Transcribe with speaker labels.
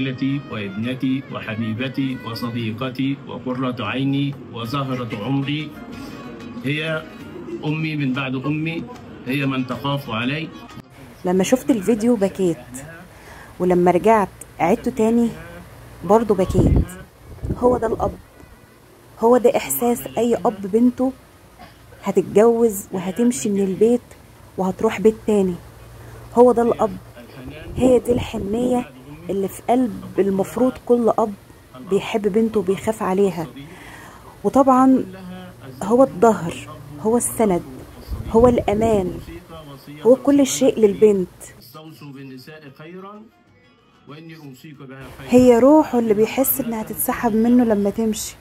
Speaker 1: عائلتي وابنتي وحبيبتي وصديقتي وقرة عيني وزهرة عمري، هي أمي من بعد أمي، هي من تخاف علي.
Speaker 2: لما شفت الفيديو بكيت، ولما رجعت عدته تاني برضو بكيت. هو ده الأب، هو ده إحساس أي أب بنته هتتجوز وهتمشي من البيت وهتروح بيت تاني. هو ده الأب، هي دي الحنية اللي في قلب المفروض كل أب بيحب بنته وبيخاف عليها. وطبعا هو الظهر، هو السند، هو الأمان، هو كل شيء للبنت. هي روحه اللي بيحس انها تتسحب منه لما تمشي.